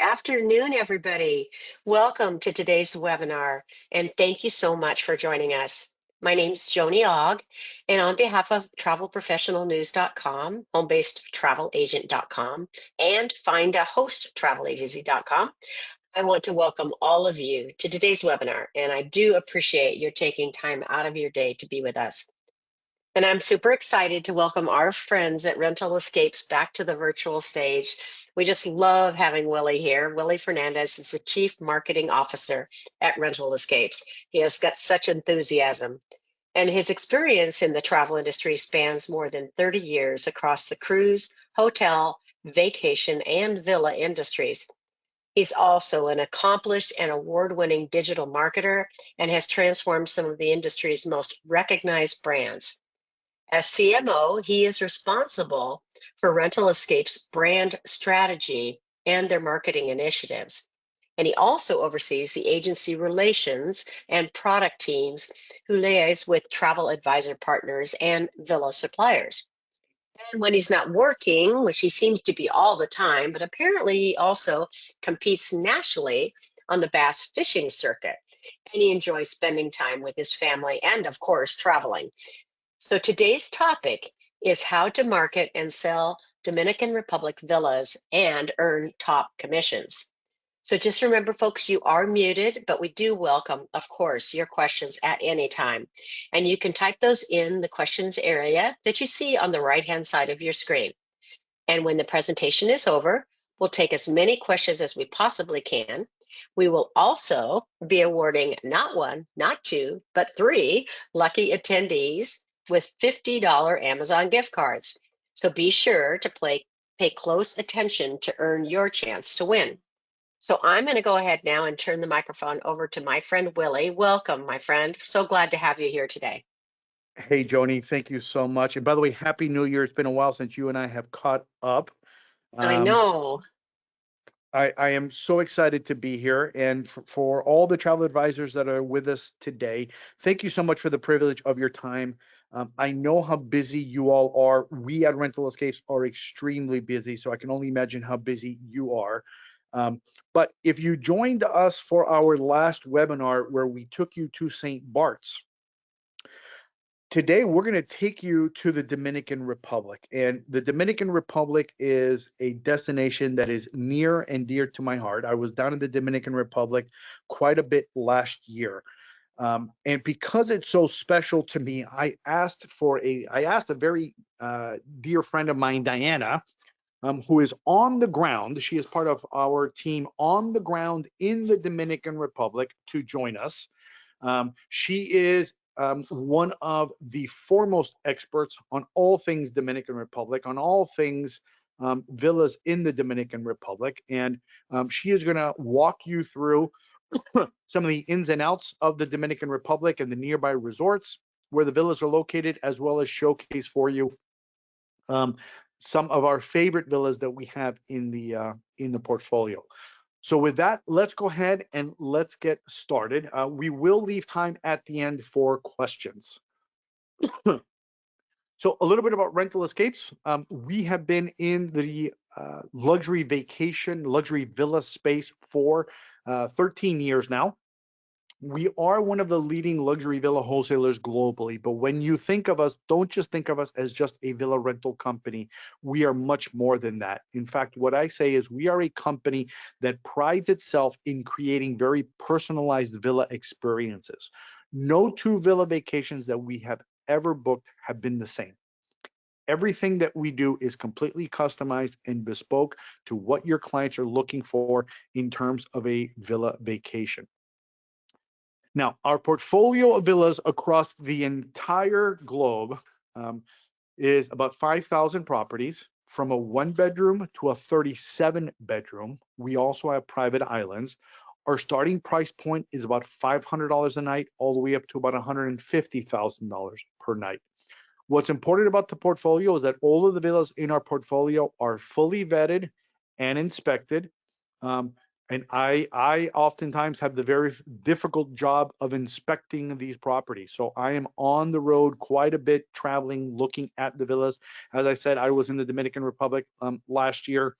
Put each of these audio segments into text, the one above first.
Afternoon, everybody. Welcome to today's webinar, and thank you so much for joining us. My name's Joni Ogg, and on behalf of travelprofessionalnews.com, home-based travelagent.com, and findahosttravelagency.com, I want to welcome all of you to today's webinar, and I do appreciate your taking time out of your day to be with us. And I'm super excited to welcome our friends at Rental Escapes back to the virtual stage. We just love having Willie here. Willie Fernandez is the Chief Marketing Officer at Rental Escapes. He has got such enthusiasm, and his experience in the travel industry spans more than 30 years across the cruise, hotel, vacation, and villa industries. He's also an accomplished and award-winning digital marketer and has transformed some of the industry's most recognized brands. As CMO, he is responsible for Rental Escape's brand strategy and their marketing initiatives. And he also oversees the agency relations and product teams who liaise with travel advisor partners and villa suppliers. And when he's not working, which he seems to be all the time, but apparently he also competes nationally on the bass fishing circuit. And he enjoys spending time with his family and, of course, traveling. So today's topic is how to market and sell Dominican Republic villas and earn top commissions. So just remember, folks, you are muted, but we do welcome, of course, your questions at any time. And you can type those in the questions area that you see on the right-hand side of your screen. And when the presentation is over, we'll take as many questions as we possibly can. We will also be awarding not one, not two, but three lucky attendees with $50 Amazon gift cards. So be sure to pay close attention to earn your chance to win. So I'm going to go ahead now and turn the microphone over to my friend Willie. Welcome, my friend. So glad to have you here today. Hey, Joni, thank you so much. And by the way, Happy New Year. It's been a while since you and I have caught up. I know. I am so excited to be here. And for all the travel advisors that are with us today, thank you so much for the privilege of your time. I know how busy you all are. We at Rental Escapes are extremely busy, so I can only imagine how busy you are. But if you joined us for our last webinar where we took you to St. Bart's, today, we're going to take you to the Dominican Republic. And the Dominican Republic is a destination that is near and dear to my heart. I was down in the Dominican Republic quite a bit last year. And because it's so special to me, I asked a very dear friend of mine, Diana, who is on the ground. She is part of our team on the ground in the Dominican Republic to join us. She is one of the foremost experts on all things Dominican Republic, on all things villas in the Dominican Republic. And she is going to walk you through some of the ins and outs of the Dominican Republic and the nearby resorts where the villas are located, as well as showcase for you some of our favorite villas that we have in the portfolio. So with that, let's go ahead and let's get started. We will leave time at the end for questions. So a little bit about Rental Escapes. We have been in the luxury vacation, luxury villa space for 13 years now. We are one of the leading luxury villa wholesalers globally, but when you think of us, don't just think of us as just a villa rental company. We are much more than that. In fact, what I say is we are a company that prides itself in creating very personalized villa experiences. No two villa vacations that we have ever booked have been the same. Everything that we do is completely customized and bespoke to what your clients are looking for in terms of a villa vacation. Now, our portfolio of villas across the entire globe is about 5,000 properties, from a 1-bedroom to a 37-bedroom. We also have private islands. Our starting price point is about $500 a night, all the way up to about $150,000 per night. What's important about the portfolio is that all of the villas in our portfolio are fully vetted and inspected. And I oftentimes have the very difficult job of inspecting these properties. So I am on the road quite a bit, traveling, looking at the villas. As I said, I was in the Dominican Republic last year.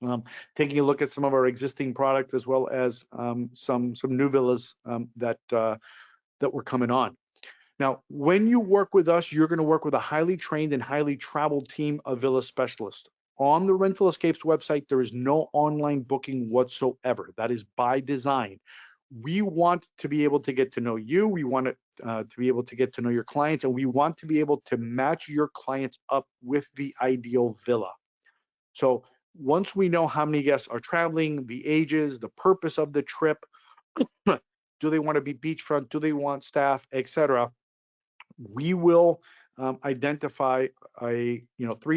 um, taking a look at some of our existing product as well as some new villas that were coming on. Now, when you work with us, you're going to work with a highly trained and highly traveled team of villa specialists. On the Rental Escapes website, there is no online booking whatsoever. That is by design. We want to be able to get to know you. We want to be able to get to know your clients, and we want to be able to match your clients up with the ideal villa. So once we know how many guests are traveling, the ages, the purpose of the trip, do they want to be beachfront, do they want staff, etc., we will identify 3,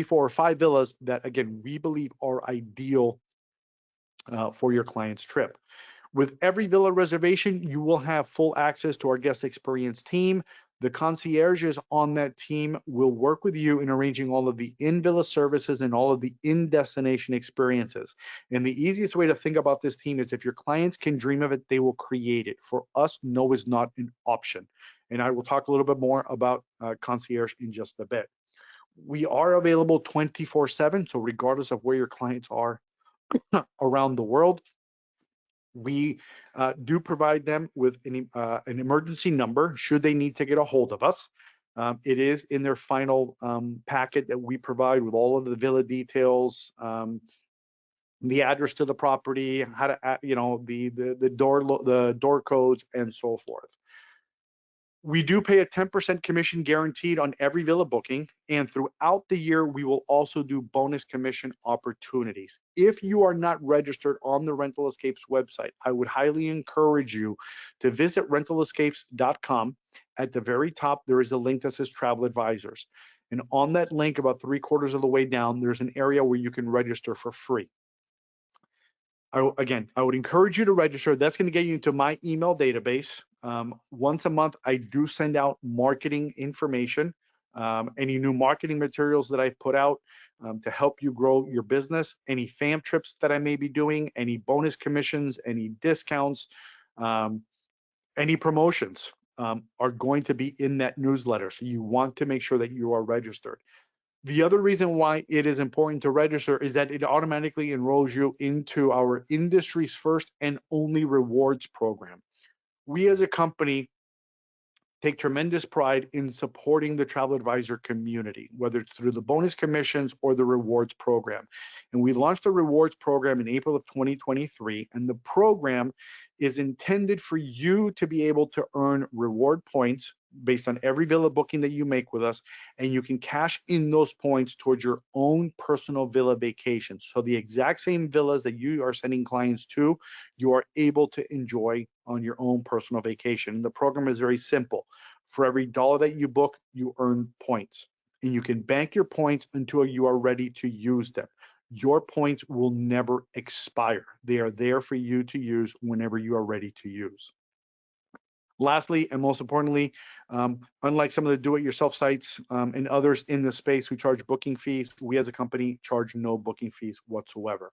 4, or 5 villas that, again, we believe are ideal for your client's trip. With every villa reservation, you will have full access to our guest experience team. The concierges on that team will work with you in arranging all of the in-villa services and all of the in-destination experiences. And the easiest way to think about this team is if your clients can dream of it, they will create it. For us, no is not an option. And I will talk a little bit more about concierge in just a bit. We are available 24/7, so regardless of where your clients are around the world, we do provide them with an emergency number should they need to get a hold of us. It is in their final packet that we provide with all of the villa details, the address to the property, how to, the door codes, and so forth. We do pay a 10% commission guaranteed on every villa booking, and throughout the year, we will also do bonus commission opportunities. If you are not registered on the Rental Escapes website, I would highly encourage you to visit rentalescapes.com. At the very top, there is a link that says Travel Advisors. And on that link, about 3/4 of the way down, there's an area where you can register for free. Again, I would encourage you to register. That's going to get you into my email database. Once a month, I do send out marketing information, any new marketing materials that I put out to help you grow your business, any fam trips that I may be doing, any bonus commissions, any discounts, any promotions are going to be in that newsletter. So you want to make sure that you are registered. The other reason why it is important to register is that it automatically enrolls you into our industry's first and only rewards program. We as a company take tremendous pride in supporting the travel advisor community, whether it's through the bonus commissions or the rewards program. And we launched the rewards program in April of 2023, and the program is intended for you to be able to earn reward points based on every villa booking that you make with us, and you can cash in those points towards your own personal villa vacations. So the exact same villas that you are sending clients to, you are able to enjoy on your own personal vacation. And the program is very simple. For every dollar that you book, you earn points, and you can bank your points until you are ready to use them. Your points will never expire. They are there for you to use whenever you are ready to use. Lastly, and most importantly, unlike some of the do-it-yourself sites and others in the space who charge booking fees, we as a company charge no booking fees whatsoever.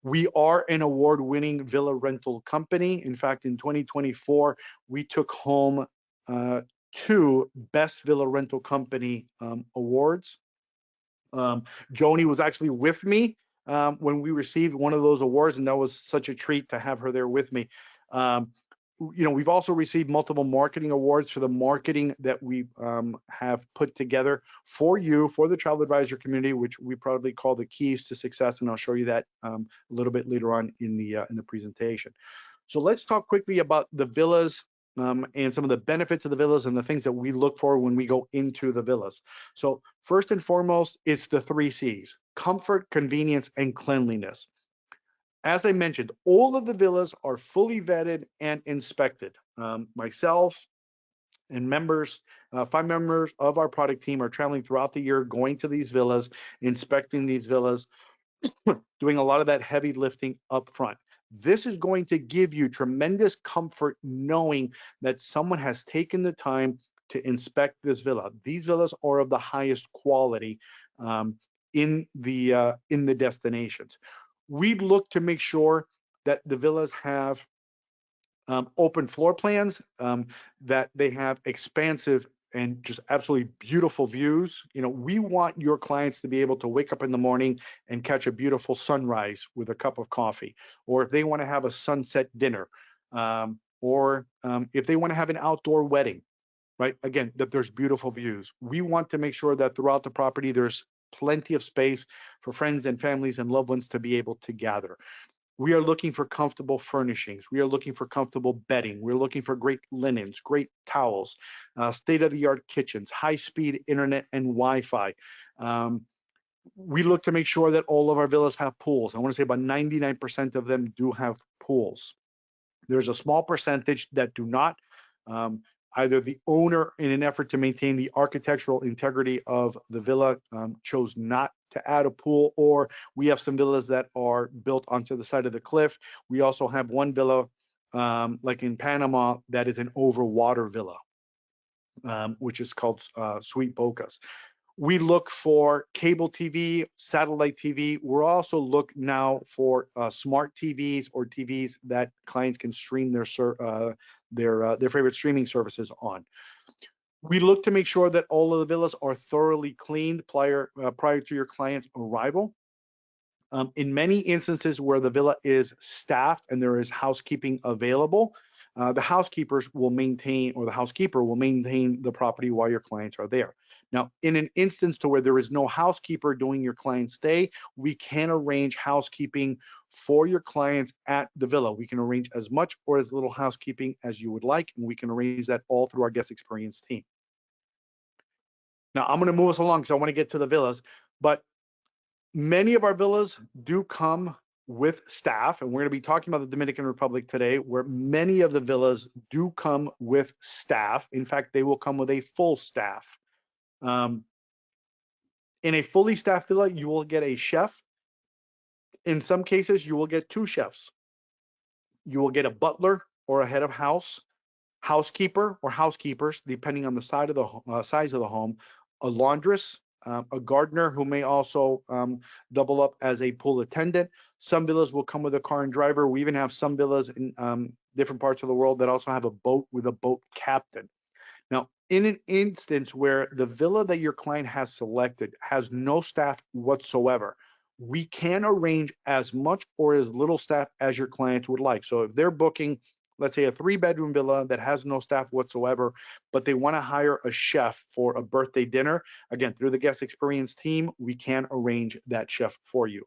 We are an award-winning villa rental company. In fact, in 2024, we took home 2 Best Villa Rental Company awards. Joni was actually with me when we received one of those awards, and that was such a treat to have her there with me. We've also received multiple marketing awards for the marketing that we have put together for you, for the travel advisor community, which we proudly call the keys to success, and I'll show you that a little bit later on in the presentation. So let's talk quickly about the villas and some of the benefits of the villas and the things that we look for when we go into the villas. So first and foremost, it's the 3 C's: comfort, convenience, and cleanliness. As I mentioned, all of the villas are fully vetted and inspected. Myself and 5 members of our product team are traveling throughout the year, going to these villas, inspecting these villas, doing a lot of that heavy lifting up front. This is going to give you tremendous comfort knowing that someone has taken the time to inspect this villa. These villas are of the highest quality in the destinations. We look to make sure that the villas have open floor plans, that they have expansive and just absolutely beautiful views. We want your clients to be able to wake up in the morning and catch a beautiful sunrise with a cup of coffee, or if they want to have a sunset dinner, or if they want to have an outdoor wedding, right? Again, that there's beautiful views. We want to make sure that throughout the property, there's plenty of space for friends and families and loved ones to be able to gather. We are looking for comfortable furnishings. We are looking for comfortable bedding. We're looking for great linens, great towels, state-of-the-art kitchens, high-speed internet and Wi-Fi. We look to make sure that all of our villas have pools. I want to say about 99% of them do have pools. There's a small percentage that do not. Either the owner, in an effort to maintain the architectural integrity of the villa, chose not to add a pool, or we have some villas that are built onto the side of the cliff. We also have one villa, like in Panama, that is an overwater villa, which is called Sweet Bocas. We look for cable TV, satellite TV. We're also look now for smart TVs or TVs that clients can stream their favorite streaming services on. We look to make sure that all of the villas are thoroughly cleaned prior to your client's arrival. In many instances where the villa is staffed and there is housekeeping available, the housekeepers will maintain, or the housekeeper will maintain the property while your clients are there. Now, in an instance to where there is no housekeeper during your client's stay, we can arrange housekeeping for your clients at the villa. We can arrange as much or as little housekeeping as you would like, and we can arrange that all through our guest experience team. Now, I'm going to move us along because I want to get to the villas, but many of our villas do come with staff, and we're going to be talking about the Dominican Republic today, where many of the villas do come with staff. In fact, they will come with a full staff. In a fully staffed villa, you will get a chef. In some cases, you will get two chefs. You will get a butler or a head of house, housekeeper or housekeepers, depending on the size of the home, a laundress, a gardener who may also double up as a pool attendant. Some villas will come with a car and driver. We even have some villas in different parts of the world that also have a boat with a boat captain. Now, in an instance where the villa that your client has selected has no staff whatsoever, we can arrange as much or as little staff as your client would like. So if they're booking, let's say, a 3-bedroom villa that has no staff whatsoever, but they want to hire a chef for a birthday dinner, again, through the guest experience team, we can arrange that chef for you.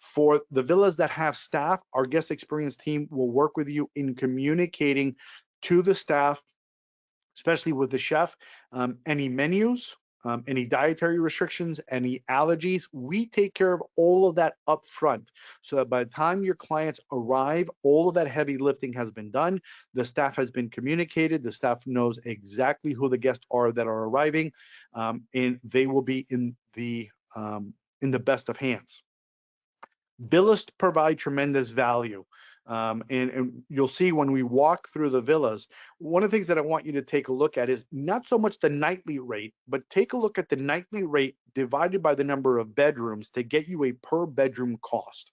For the villas that have staff, our guest experience team will work with you in communicating to the staff, especially with the chef, any menus, any dietary restrictions, any allergies. We take care of all of that up front, so that by the time your clients arrive, all of that heavy lifting has been done. The staff has been communicated. The staff knows exactly who the guests are that are arriving, and they will be in the best of hands. Villas provide tremendous value. And you'll see when we walk through the villas, one of the things that I want you to take a look at is not so much the nightly rate, but take a look at the nightly rate divided by the number of bedrooms to get you a per bedroom cost.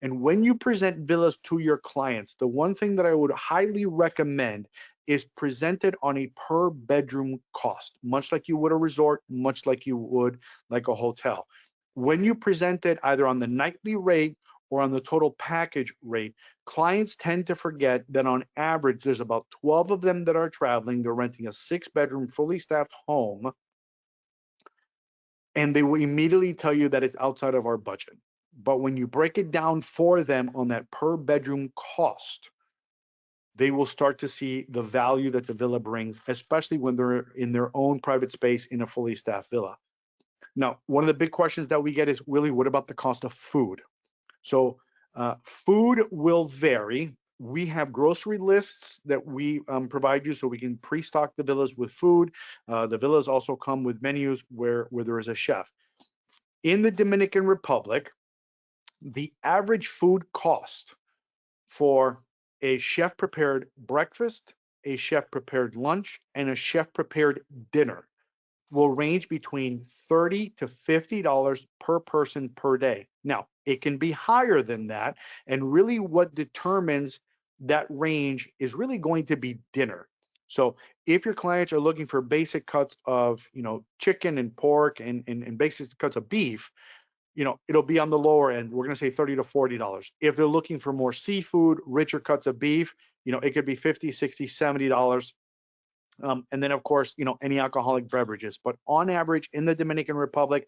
And when you present villas to your clients, the one thing that I would highly recommend is presented on a per bedroom cost, much like you would a resort, much like you would like a hotel. When you present it either on the nightly rate or on the total package rate, clients tend to forget that on average, there's about 12 of them that are traveling. They're renting a 6-bedroom, fully staffed home, and they will immediately tell you that it's outside of our budget. But when you break it down for them on that per bedroom cost, they will start to see the value that the villa brings, especially when they're in their own private space in a fully staffed villa. Now, one of the big questions that we get is, Willie, what about the cost of food? So food will vary. We have grocery lists that we provide you so we can pre-stock the villas with food. The villas also come with menus where there is a chef. In the Dominican Republic, the average food cost for a chef-prepared breakfast, a chef-prepared lunch, and a chef-prepared dinner will range between $30 to $50 per person per day. Now, it can be higher than that, and really what determines that range is really going to be dinner. So if your clients are looking for basic cuts of, chicken and pork and basic cuts of beef, it'll be on the lower end. We're going to say $30 to $40. If they're looking for more seafood, richer cuts of beef, it could be $50, $60, $70. And then, of course, any alcoholic beverages. But on average, in the Dominican Republic,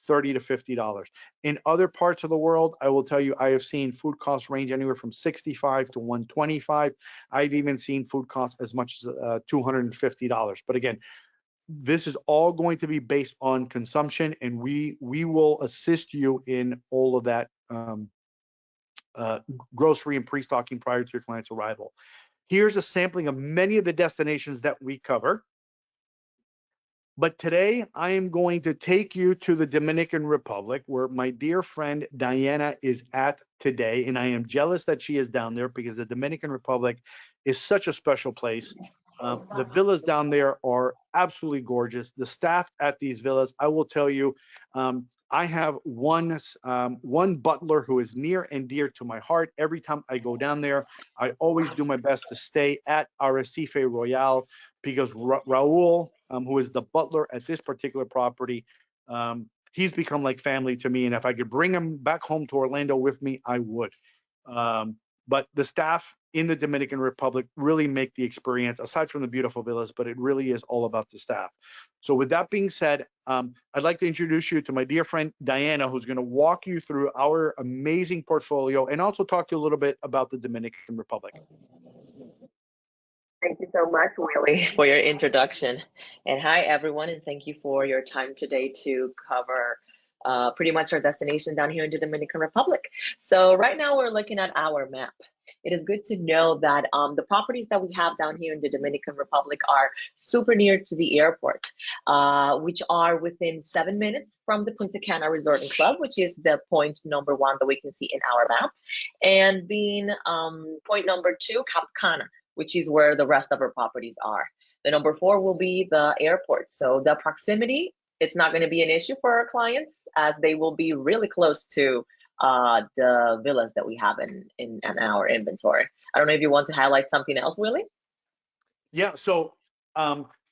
$30 to $50. In other parts of the world, I will tell you, I have seen food costs range anywhere from $65 to $125. I've even seen food costs as much as $250. But again, this is all going to be based on consumption, and we will assist you in all of that grocery and pre-stocking prior to your client's arrival. Here's a sampling of many of the destinations that we cover. But today I am going to take you to the Dominican Republic, where my dear friend Diana is at today. And I am jealous that she is down there because the Dominican Republic is such a special place. The villas down there are absolutely gorgeous. The staff at these villas, I will tell you, I have one butler who is near and dear to my heart. Every time I go down there, I always do my best to stay at Arrecife Royale because Raul, who is the butler at this particular property, he's become like family to me. And if I could bring him back home to Orlando with me, I would. But the staff in the Dominican Republic really make the experience, aside from the beautiful villas, but it really is all about the staff. So with that being said, I'd like to introduce you to my dear friend, Diana, who's going to walk you through our amazing portfolio and also talk to you a little bit about the Dominican Republic. Thank you so much, Willie, for your introduction. And hi, everyone, and thank you for your time today to cover pretty much our destination down here in the Dominican Republic. So right now we're looking at our map. It is good to know that the properties that we have down here in the Dominican Republic are super near to the airport, which are within 7 minutes from the Punta Cana Resort and Club, which is the point number 1 that we can see in our map, and being point number 2, Cap Cana, which is where the rest of our properties are. The number 4 will be the airport. So the proximity, it's not going to be an issue for our clients as they will be really close to the villas that we have in our inventory. I don't know if you want to highlight something else, Willie? Yeah, so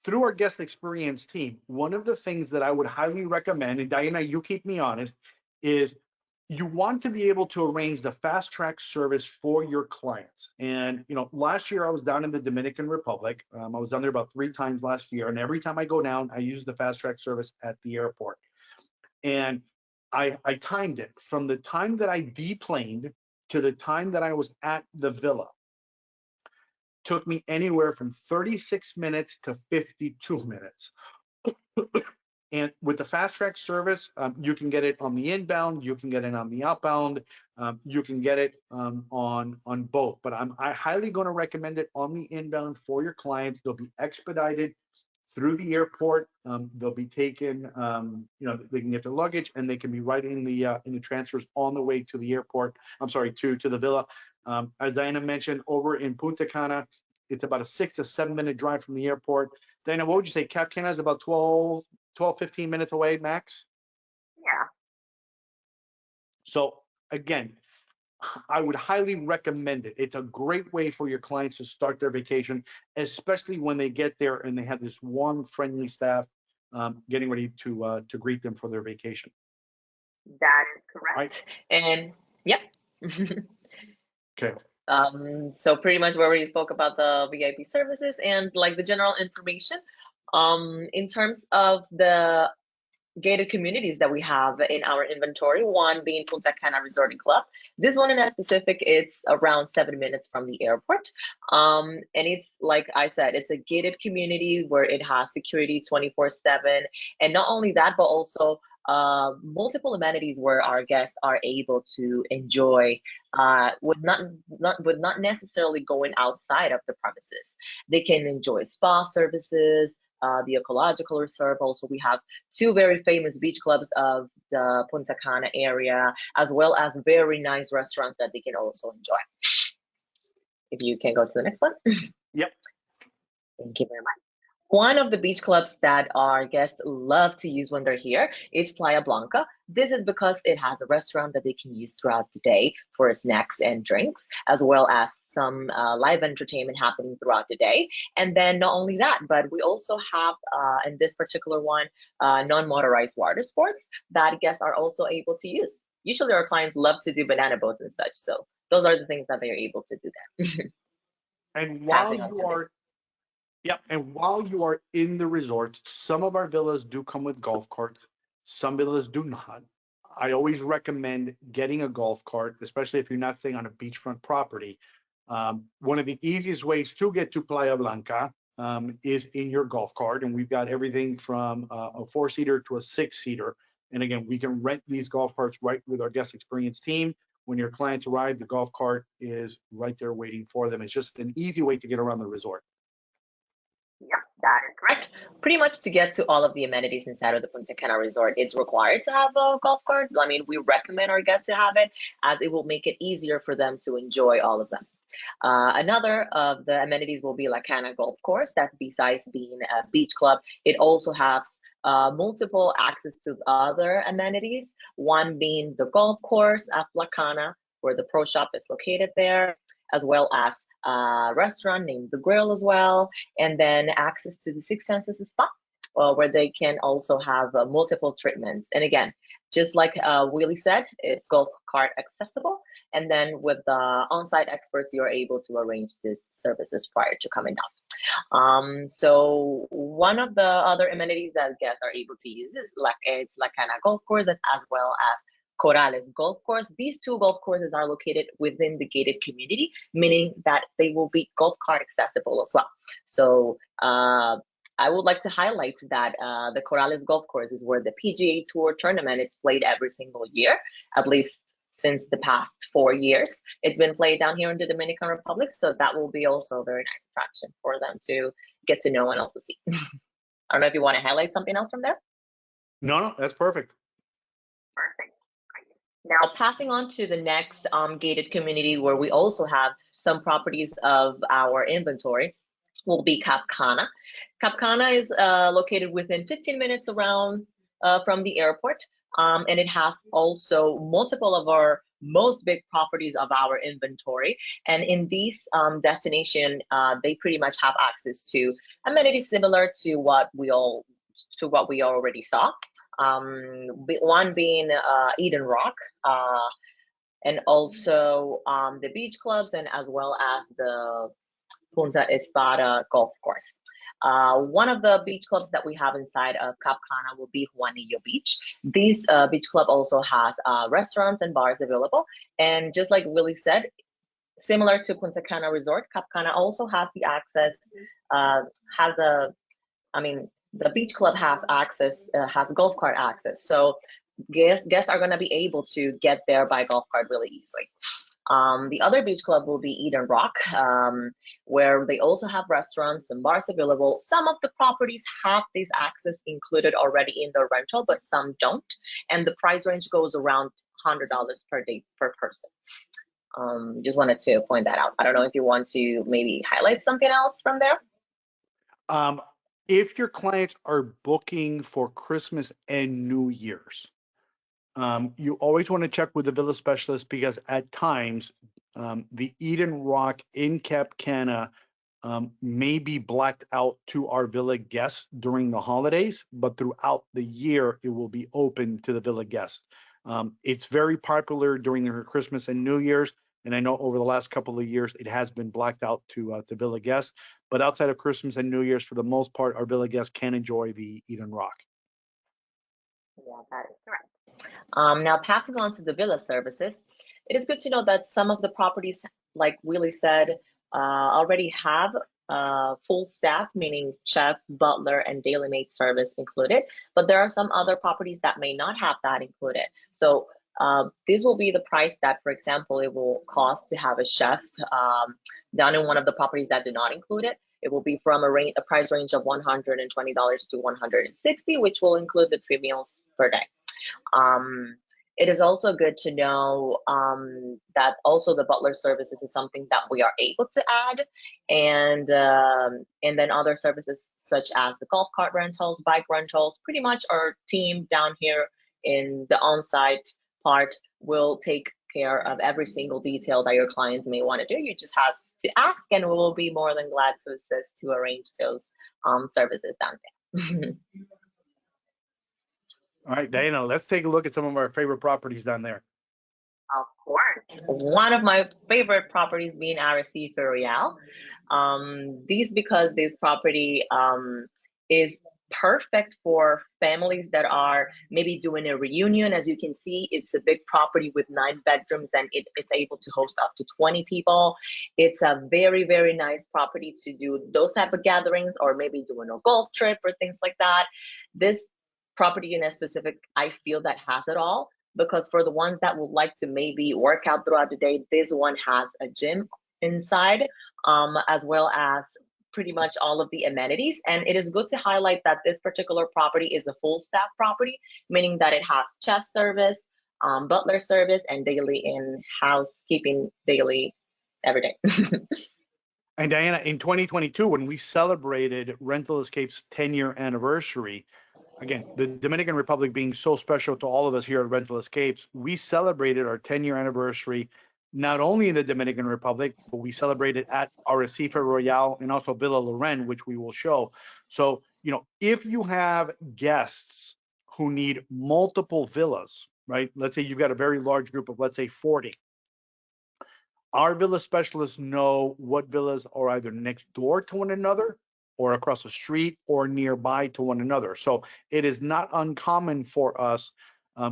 through our guest experience team, one of the things that I would highly recommend, and Diana, you keep me honest, is you want to be able to arrange the fast track service for your clients. And, last year I was down in the Dominican Republic. I was down there about 3 times last year. And every time I go down, I use the fast track service at the airport. And I timed it from the time that I deplaned to the time that I was at the villa. Took me anywhere from 36 minutes to 52 minutes. And with the fast track service, you can get it on the inbound, you can get it on the outbound, you can get it on both. But I highly going to recommend it on the inbound for your clients. They'll be expedited through the airport. They'll be taken, they can get their luggage and they can be right in the transfers on the way to the airport. I'm sorry, to the villa. As Diana mentioned, over in Punta Cana, it's about a 6 to 7 minute drive from the airport. Diana, what would you say? Cap Cana is about 12, 15 minutes away max? Yeah. So again, I would highly recommend it. It's a great way for your clients to start their vacation, especially when they get there and they have this warm, friendly staff getting ready to greet them for their vacation. That is correct. Right. And yep. Okay. So pretty much we already spoke about the VIP services and like the general information. In terms of the gated communities that we have in our inventory, one being Punta Cana Resort and Club. This one in that specific, it's around 7 minutes from the airport. And it's, like I said, it's a gated community where it has security 24/7. And not only that, but also multiple amenities where our guests are able to enjoy with not necessarily going outside of the premises. They can enjoy spa services, the ecological reserve. Also, we have 2 very famous beach clubs of the Punta Cana area, as well as very nice restaurants that they can also enjoy. If you can go to the next one. Yep. Thank you very much. One of the beach clubs that our guests love to use when they're here is Playa Blanca. This is because it has a restaurant that they can use throughout the day for snacks and drinks, as well as some live entertainment happening throughout the day. And then not only that, but we also have, in this particular one, non-motorized water sports that guests are also able to use. Usually our clients love to do banana boats and such. So those are the things that they are able to do there. And while Passing on you to me. are Yep. And while you are in the resort, some of our villas do come with golf carts. Some villas do not. I always recommend getting a golf cart, especially if you're not staying on a beachfront property. One of the easiest ways to get to Playa Blanca is in your golf cart. And we've got everything from a four-seater to a six-seater. And again, we can rent these golf carts right with our guest experience team. When your clients arrive, the golf cart is right there waiting for them. It's just an easy way to get around the resort. Yeah, that is correct. Pretty much to get to all of the amenities inside of the Punta Cana Resort, it's required to have a golf cart. I mean, we recommend our guests to have it as it will make it easier for them to enjoy all of them. Another of the amenities will be La Cana Golf Course, that besides being a beach club, it also has multiple access to other amenities, one being the golf course at La Cana, where the pro shop is located there, as well as a restaurant named The Grill as well, and then access to the Six Senses Spa, where they can also have multiple treatments. And again, just like Willie said, it's golf cart accessible. And then with the on-site experts, you're able to arrange these services prior to coming down. So one of the other amenities that guests are able to use is it's La Cana Golf Course, and as well as Corales Golf Course. These two golf courses are located within the gated community, meaning that they will be golf cart accessible as well. So I would like to highlight that the Corales Golf Course is where the PGA Tour tournament is played every single year, at least since the past 4 years. It's been played down here in the Dominican Republic, so that will be also a very nice attraction for them to get to know and also see. I don't know if you want to highlight something else from there. No, that's perfect. Perfect. Now, passing on to the next gated community where we also have some properties of our inventory will be Cap Cana. Cap Cana is located within 15 minutes around from the airport, and it has also multiple of our most big properties of our inventory. And in these destination, they pretty much have access to amenities similar to what we already saw. One being Eden Rock, and also the beach clubs, and as well as the Punta Espada Golf Course. One of the beach clubs that we have inside of Cap Cana will be Juanillo Beach. This beach club also has restaurants and bars available. And just like Willie said, similar to Punta Cana Resort, Cap Cana also has the access, the beach club has access, has golf cart access. So guests are going to be able to get there by golf cart really easily. The other beach club will be Eden Rock, where they also have restaurants and bars available. Some of the properties have this access included already in the rental, but some don't. And the price range goes around $100 per day per person. Just wanted to point that out. I don't know if you want to maybe highlight something else from there. If your clients are booking for Christmas and New Year's, you always want to check with the villa specialist, because at times the Eden Rock in Cap Cana may be blacked out to our villa guests during the holidays, but throughout the year it will be open to the villa guests. It's very popular during their Christmas and New Year's, and I know over the last couple of years it has been blacked out to villa guests. But outside of Christmas and New Year's, for the most part, our villa guests can enjoy the Eden Rock. Yeah, that is correct. Now, passing on to the villa services, it is good to know that some of the properties, like Willie said, already have full staff, meaning chef, butler, and daily maid service included. But there are some other properties that may not have that included. So this will be the price that, for example, it will cost to have a chef down in one of the properties that do not include it. It will be from a price range of $120 to $160, which will include the 3 meals per day. It is also good to know that also the butler services is something that we are able to add, and then other services such as the golf cart rentals, bike rentals. Pretty much our team down here in the on-site part will take care of every single detail that your clients may want to do. You just have to ask, and we will be more than glad to assist to arrange those services down there. All right, Diana, let's take a look at some of our favorite properties down there. Of course. One of my favorite properties being Arrecife Real. Because this property is perfect for families that are maybe doing a reunion. As you can see, it's a big property with 9 bedrooms, and it's able to host up to 20 people. It's a very, very nice property to do those type of gatherings, or maybe doing a golf trip or things like that. This property in a specific, I feel that has it all, because for the ones that would like to maybe work out throughout the day, this one has a gym inside, as well as pretty much all of the amenities. And it is good to highlight that this particular property is a full staff property, meaning that it has chef service, butler service, and daily in housekeeping daily every day. And Diana, in 2022, when we celebrated Rental Escape's 10-year anniversary, again, the Dominican Republic being so special to all of us here at Rental Escapes, we celebrated our 10-year anniversary not only in the Dominican Republic, but we celebrated at Arrecife Royale and also Villa Loren, which we will show. So, if you have guests who need multiple villas, right? Let's say you've got a very large group of, let's say, 40. Our villa specialists know what villas are either next door to one another or across the street or nearby to one another. So it is not uncommon for us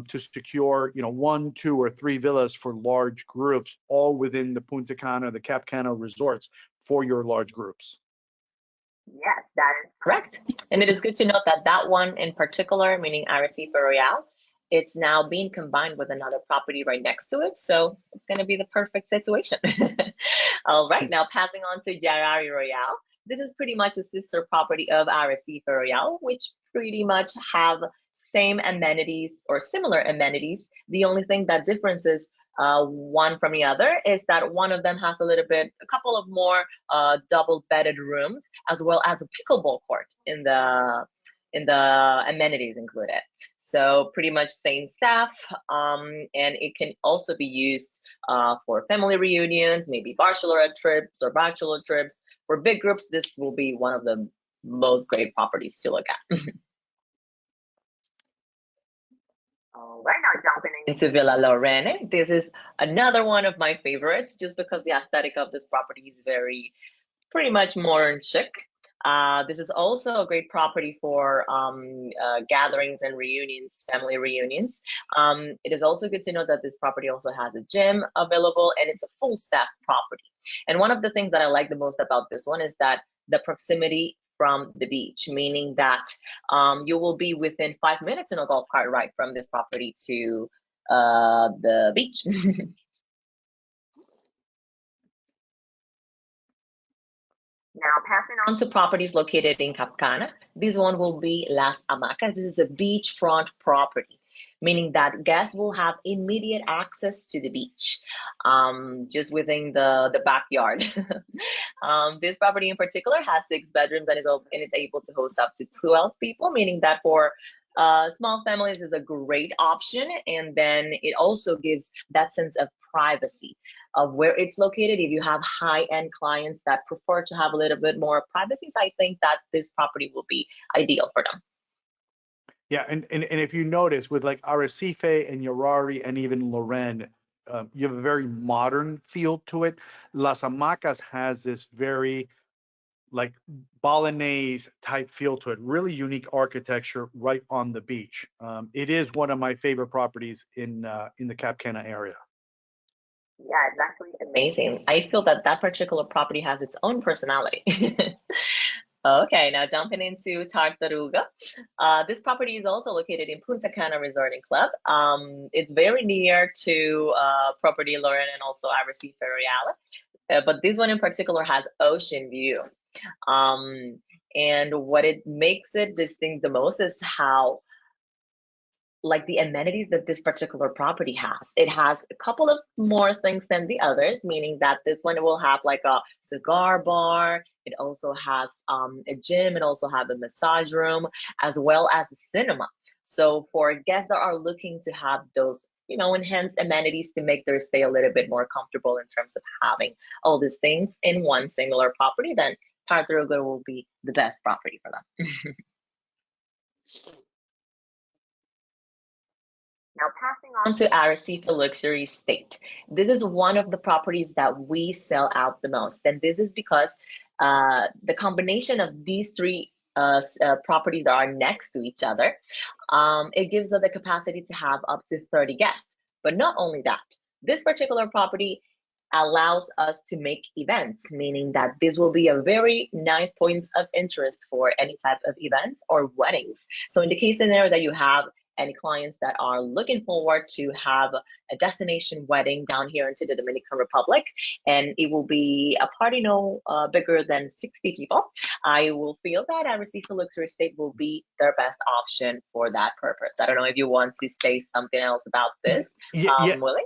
to secure, 1, 2, or 3 villas for large groups, all within the Punta Cana, the Cap Cana resorts for your large groups. Yes, that is correct. And it is good to note that that one in particular, meaning Arrecife Royale, it's now being combined with another property right next to it. So it's going to be the perfect situation. All right, now passing on to Yarari Royale. This is pretty much a sister property of Arrecife Royale, which pretty much have same amenities or similar amenities. The only thing that differences one from the other is that one of them has a couple of more double bedded rooms, as well as a pickleball court in the amenities included. So pretty much same staff, and it can also be used for family reunions, maybe bachelorette trips or bachelor trips. For big groups, this will be one of the most great properties to look at. All right, now jumping into Villa Lorene. This is another one of my favorites, just because the aesthetic of this property is pretty much modern chic. This is also a great property for gatherings and reunions, family reunions. It is also good to know that this property also has a gym available, and it's a full staff property. And one of the things that I like the most about this one is that the proximity from the beach, meaning that you will be within 5 minutes in a golf cart ride from this property to the beach. Now, passing on to properties located in Cap Cana, this one will be Las Hamacas. This is a beachfront property, meaning that guests will have immediate access to the beach, just within the backyard. This property in particular has 6 bedrooms and it's able to host up to 12 people, meaning that for small families is a great option. And then it also gives that sense of privacy of where it's located. If you have high-end clients that prefer to have a little bit more privacy, so I think that this property will be ideal for them. Yeah, and if you notice with like Arrecife and Yarari and even Loren, you have a very modern feel to it. Las Hamacas has this very like Balinese type feel to it, really unique architecture right on the beach. It is one of my favorite properties in the Cap Cana area. Yeah, it's actually amazing. I feel that that particular property has its own personality. Okay, now jumping into Tartaruga. This property is also located in Punta Cana Resort and Club. It's very near to property Loren and also Arrecife Real. But this one in particular has ocean view. And what it makes it distinct the most is how like the amenities that this particular property has. It has a couple of more things than the others, meaning that this one will have like a cigar bar. It also has a gym. It also has a massage room, as well as a cinema. So for guests that are looking to have those, enhanced amenities to make their stay a little bit more comfortable in terms of having all these things in one singular property, then Tartaruga will be the best property for them. Now, passing on to Arrecife Luxury Estate. This is one of the properties that we sell out the most. And this is because the combination of these three properties that are next to each other, it gives us the capacity to have up to 30 guests. But not only that, this particular property allows us to make events, meaning that this will be a very nice point of interest for any type of events or weddings. So in the case scenario that you have any clients that are looking forward to have a destination wedding down here into the Dominican Republic, and it will be a party no bigger than 60 people, I will feel that Arrecife Luxury Estate will be their best option for that purpose. I don't know if you want to say something else about this, Willie?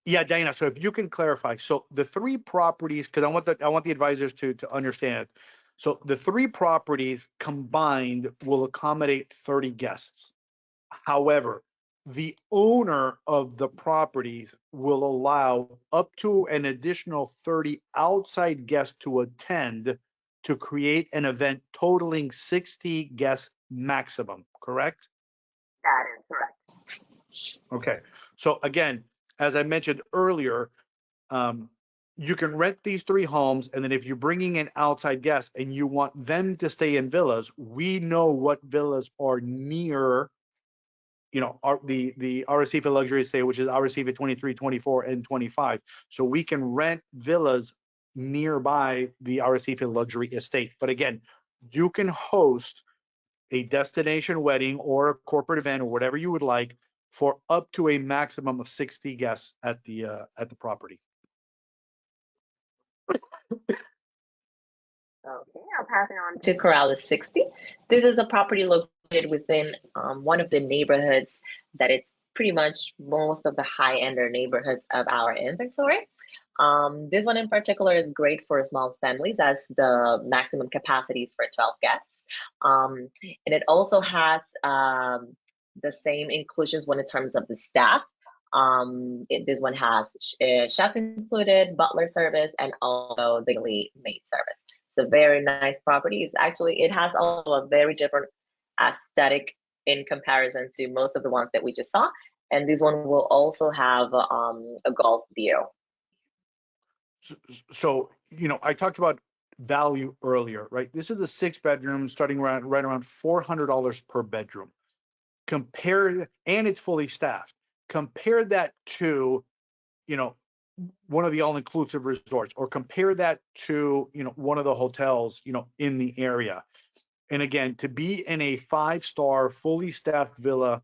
Yeah, Diana. So if you can clarify, so the three properties, because I want the advisors to understand. So the three properties combined will accommodate 30 guests. However, the owner of the properties will allow up to an additional 30 outside guests to attend to create an event totaling 60 guests maximum, correct? That is correct. Okay. So again, as I mentioned earlier, you can rent these three homes, and then if you're bringing in outside guests and you want them to stay in villas, we know what villas are near the Arrecife Luxury Estate, which is Arrecife 23, 24, and 25. So we can rent villas nearby the Arrecife Luxury Estate. But again, you can host a destination wedding or a corporate event or whatever you would like for up to a maximum of 60 guests at the property. Okay, I'll pass it on to Corrales 60. This is a property located within one of the neighborhoods that it's pretty much most of the high-ender neighborhoods of our inventory. This one in particular is great for small families as the maximum capacity is for 12 guests. And it also has the same inclusions when in terms of the staff. This one has chef included, butler service, and also the maid service. It's a very nice property. It has also a very different aesthetic in comparison to most of the ones that we just saw. And this one will also have a golf view. So, I talked about value earlier, right? This is a 6-bedroom starting right around $400 per bedroom. And it's fully staffed. Compare that to, one of the all-inclusive resorts, or compare that to, one of the hotels, in the area. And again, to be in a 5-star fully staffed villa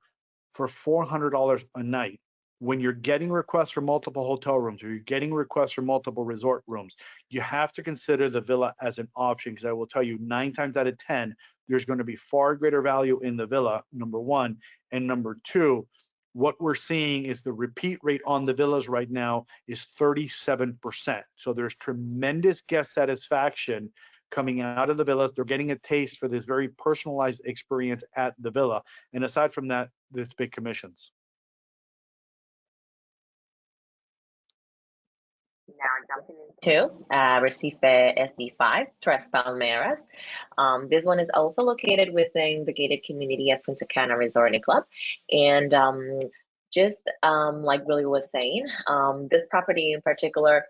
for $400 a night, when you're getting requests for multiple hotel rooms or you're getting requests for multiple resort rooms, you have to consider the villa as an option, because I will tell you 9 times out of 10, there's going to be far greater value in the villa, number one. And number two, what we're seeing is the repeat rate on the villas right now is 37%. So there's tremendous guest satisfaction coming out of the villas. They're getting a taste for this very personalized experience at the villa. And aside from that, there's big commissions. Now jumping into Recife SD5, Tres Palmeras. This one is also located within the gated community of Punta Cana Resort and Club. And just like Willie was saying, this property in particular,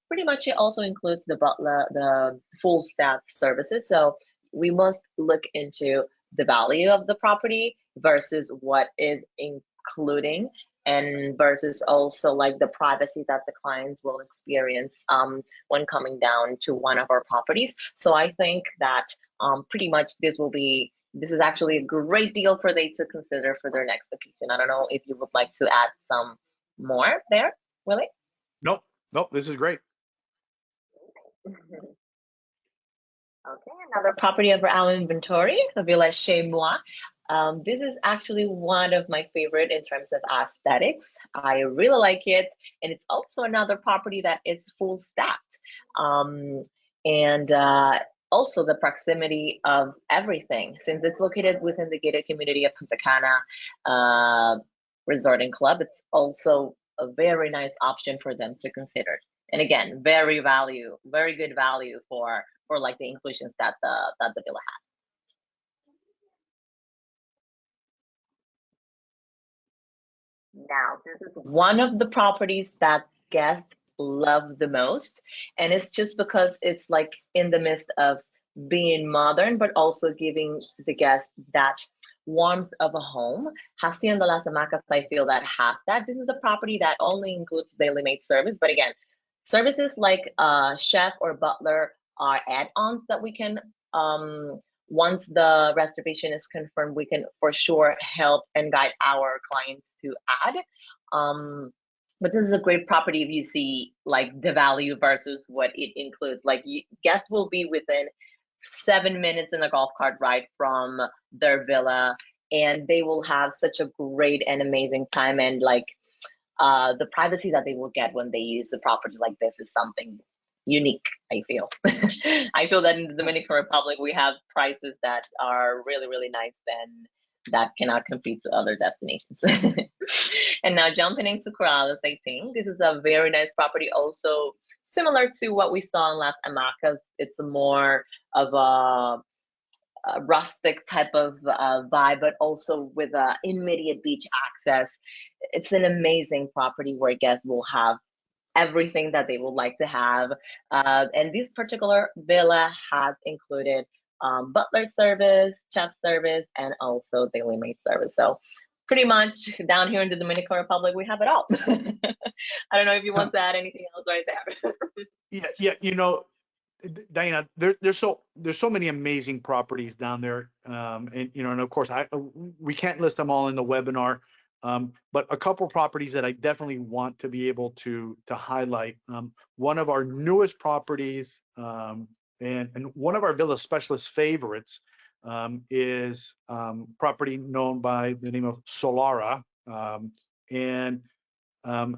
pretty much it also includes the full staff services. So we must look into the value of the property versus what is including, and versus also like the privacy that the clients will experience when coming down to one of our properties. So I think that pretty much this is actually a great deal for they to consider for their next vacation. I don't know if you would like to add some more there, Willie? Nope, this is great. Okay, another property of our inventory, Villa Chez Moi. This is actually one of my favorite in terms of aesthetics. I really like it, and it's also another property that is full stacked. And Also the proximity of everything, since it's located within the gated community of Punta Cana Resort and Club. It's also a very nice option for them to consider. And again, very good value for like the inclusions that the villa has. Now, this is one of the properties that guests love the most. And it's just because it's like in the midst of being modern, but also giving the guest that warmth of a home. Hacienda Las Hamacas, I feel that has that. This is a property that only includes daily maid service. But again, services like chef or butler are add-ons that we can once the reservation is confirmed, we can for sure help and guide our clients to add. But this is a great property if you see like the value versus what it includes. Like guests will be within 7 minutes in a golf cart ride from their villa, and they will have such a great and amazing time. And like the privacy that they will get when they use a property like this is something unique, I feel. I feel that in the Dominican Republic, we have prices that are really, really nice and that cannot compete to other destinations. And now jumping into Corrales, I think this is a very nice property, also similar to what we saw in Las Hamacas. It's more of a rustic type of vibe, but also with immediate beach access. It's an amazing property where guests will have everything that they would like to have. And this particular villa has included butler service, chef service, and also daily maid service. So pretty much down here in the Dominican Republic, we have it all. I don't know if you want to add anything else right there. Yeah, Diana, there's so many amazing properties down there, and of course we can't list them all in the webinar, but a couple properties that I definitely want to be able to highlight. One of our newest properties, and one of our villa specialist favorites, is property known by the name of Solara, and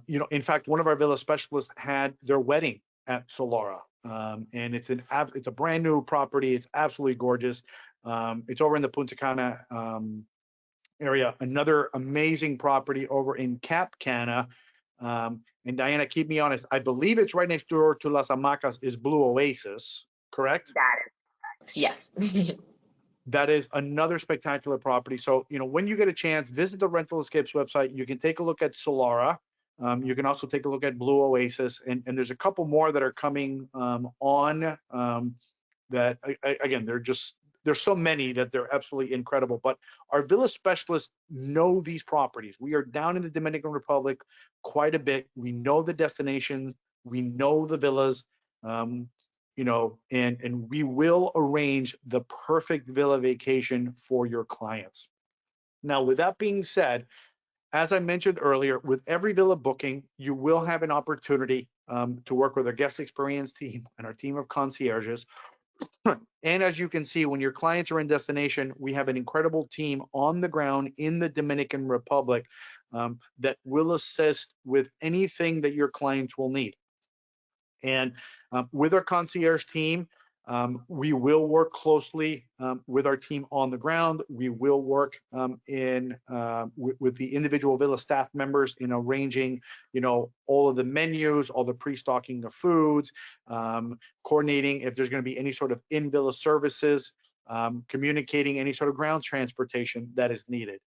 in fact, one of our villa specialists had their wedding at Solara. And it's a brand new property. It's absolutely gorgeous. It's over in the Punta Cana area. Another amazing property over in Cap Cana. And Diana, keep me honest. I believe it's right next door to Las Hamacas is Blue Oasis, correct? That is, yes. That is another spectacular property. So, when you get a chance, visit the Rental Escapes website. You can take a look at Solara. You can also take a look at Blue Oasis, and there's a couple more that are coming on that, again, there's so many that they're absolutely incredible. But our villa specialists know these properties. We are down in the Dominican Republic quite a bit. We know the destination. We know the villas. And we will arrange the perfect villa vacation for your clients. Now, with that being said, as I mentioned earlier, with every villa booking, you will have an opportunity to work with our guest experience team and our team of concierges. And as you can see, when your clients are in destination, we have an incredible team on the ground in the Dominican Republic that will assist with anything that your clients will need. And with our concierge team, we will work closely with our team on the ground. We will work with the individual villa staff members in arranging, all of the menus, all the pre-stocking of foods, coordinating if there's going to be any sort of in-villa services, communicating any sort of ground transportation that is needed.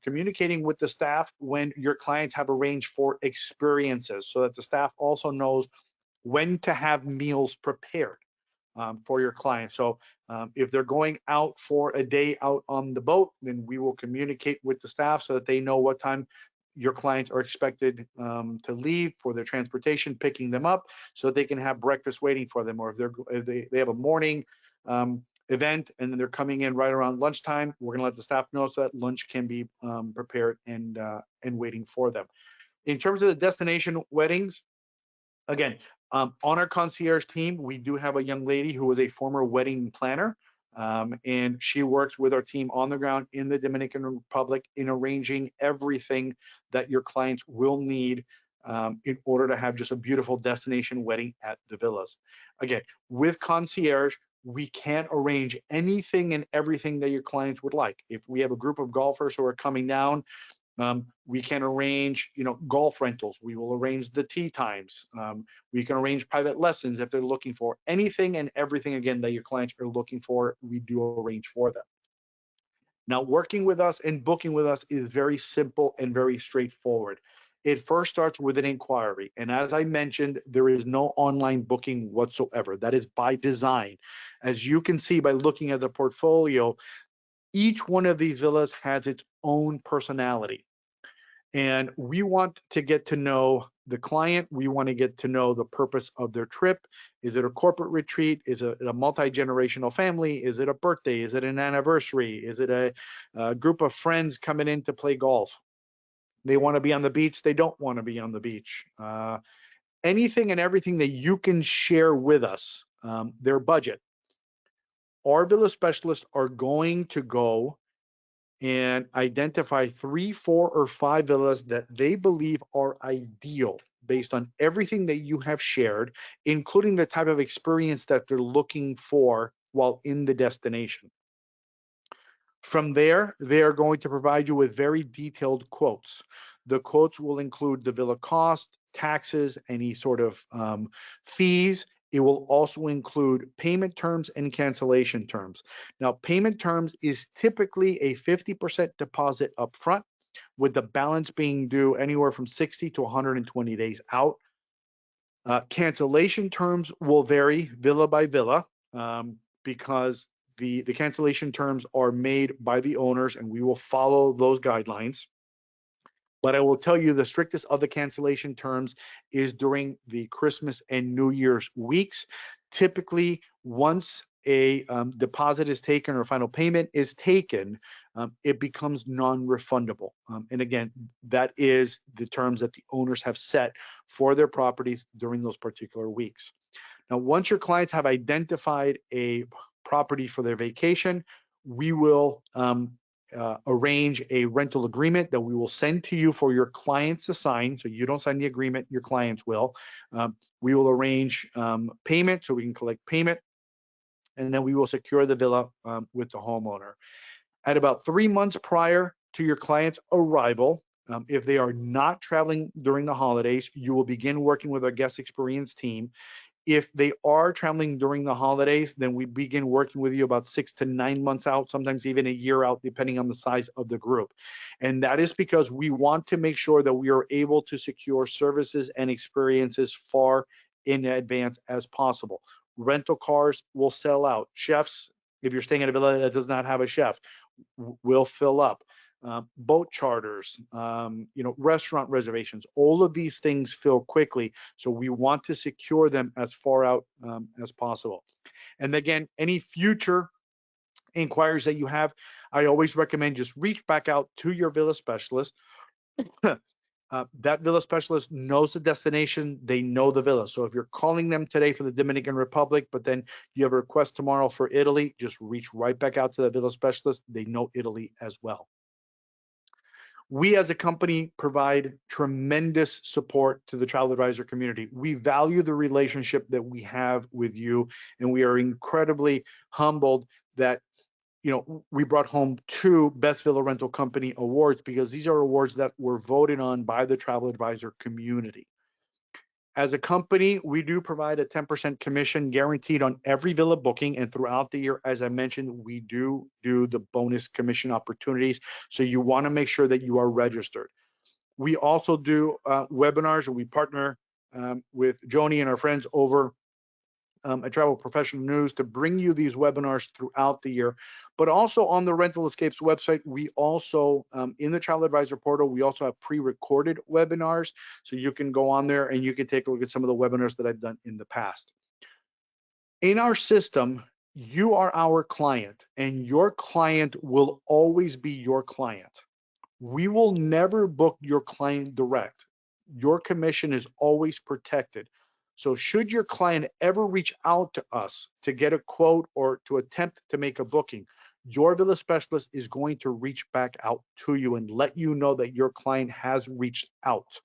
Communicating with the staff when your clients have arranged for experiences so that the staff also knows when to have meals prepared for your clients. So if they're going out for a day out on the boat, then we will communicate with the staff so that they know what time your clients are expected to leave for their transportation, picking them up so that they can have breakfast waiting for them. Or if they have a morning event and then they're coming in right around lunchtime, we're going to let the staff know so that lunch can be prepared and waiting for them. In terms of the destination weddings, again, on our concierge team, we do have a young lady who is a former wedding planner. And she works with our team on the ground in the Dominican Republic in arranging everything that your clients will need in order to have just a beautiful destination wedding at the villas. Again, with concierge, we can't arrange anything and everything that your clients would like. If we have a group of golfers who are coming down, we can arrange, golf rentals. We will arrange the tee times. We can arrange private lessons if they're looking for anything and everything, again, that your clients are looking for, we do arrange for them. Now, working with us and booking with us is very simple and very straightforward. It first starts with an inquiry. And as I mentioned, there is no online booking whatsoever. That is by design. As you can see by looking at the portfolio, each one of these villas has its own personality. And we want to get to know the client. We want to get to know the purpose of their trip. Is it a corporate retreat? Is it a multi-generational family? Is it a birthday? Is it an anniversary? Is it a group of friends coming in to play golf? They want to be on the beach. They don't want to be on the beach. Anything and everything that you can share with us, their budget. Our villa specialists are going to go and identify 3, 4, or 5 villas that they believe are ideal based on everything that you have shared, including the type of experience that they're looking for while in the destination. From there, they are going to provide you with very detailed quotes. The quotes will include the villa cost, taxes, any sort of fees. It will also include payment terms and cancellation terms. Now, payment terms is typically a 50% deposit upfront, with the balance being due anywhere from 60 to 120 days out. Cancellation terms will vary villa by villa because the cancellation terms are made by the owners, and we will follow those guidelines. But I will tell you the strictest of the cancellation terms is during the Christmas and New Year's weeks. Typically, once a deposit is taken or final payment is taken, it becomes non-refundable. And again, that is the terms that the owners have set for their properties during those particular weeks. Now, once your clients have identified a property for their vacation, we will arrange a rental agreement that we will send to you for your clients to sign. So you don't sign the agreement, your clients will. We will arrange payment so we can collect payment, and then we will secure the villa with the homeowner. At about 3 months prior to your client's arrival, if they are not traveling during the holidays, you will begin working with our guest experience team. If they are traveling during the holidays, then we begin working with you about 6 to 9 months out, sometimes even a year out, depending on the size of the group. And that is because we want to make sure that we are able to secure services and experiences far in advance as possible. Rental cars will sell out. Chefs, if you're staying at a villa that does not have a chef, will fill up. Boat charters, restaurant reservations, all of these things fill quickly. So we want to secure them as far out as possible. And again, any future inquiries that you have, I always recommend just reach back out to your villa specialist. That villa specialist knows the destination, they know the villa. So if you're calling them today for the Dominican Republic, but then you have a request tomorrow for Italy, just reach right back out to the villa specialist. They know Italy as well. We as a company provide tremendous support to the travel advisor community. We value the relationship that we have with you, and we are incredibly humbled that we brought home 2 Best Villa Rental Company awards, because these are awards that were voted on by the travel advisor community. As a company, we do provide a 10% commission guaranteed on every villa booking, and throughout the year, as I mentioned, we do the bonus commission opportunities. So you want to make sure that you are registered. We also do webinars, and we partner with Joni and our friends over at Travel Professional News to bring you these webinars throughout the year. But also on the Rental Escapes website, we also, in the Travel Advisor portal, we also have pre-recorded webinars. So you can go on there and you can take a look at some of the webinars that I've done in the past. In our system, you are our client, and your client will always be your client. We will never book your client direct. Your commission is always protected. So should your client ever reach out to us to get a quote or to attempt to make a booking, your villa specialist is going to reach back out to you and let you know that your client has reached out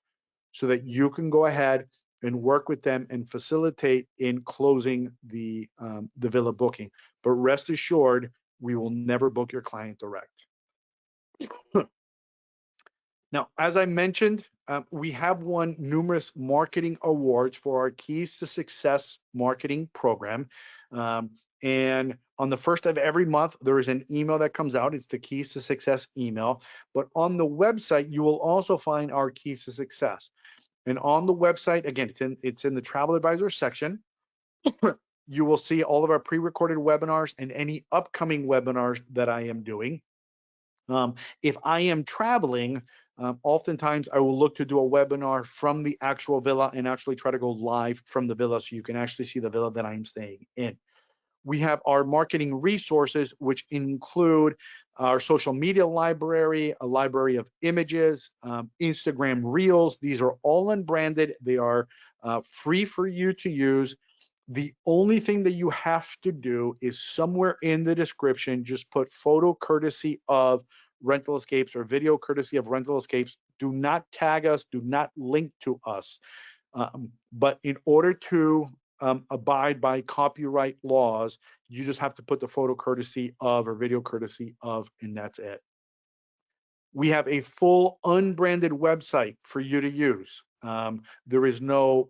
so that you can go ahead and work with them and facilitate in closing the villa booking. But rest assured, we will never book your client direct. Now, as I mentioned, we have won numerous marketing awards for our Keys to Success marketing program. And on the first of every month, there is an email that comes out. It's the Keys to Success email. But on the website, you will also find our Keys to Success. And on the website, again, it's in the travel advisor section. You will see all of our pre-recorded webinars and any upcoming webinars that I am doing. If I am traveling, oftentimes I will look to do a webinar from the actual villa and actually try to go live from the villa so you can actually see the villa that I'm staying in. We have our marketing resources, which include our social media library, a library of images, Instagram Reels. These are all unbranded. They are free for you to use. The only thing that you have to do is somewhere in the description, just put photo courtesy of Rental Escapes or video courtesy of Rental Escapes. Do not tag us, do not link to us. But in order to abide by copyright laws, you just have to put the photo courtesy of or video courtesy of, and that's it. We have a full unbranded website for you to use. There is no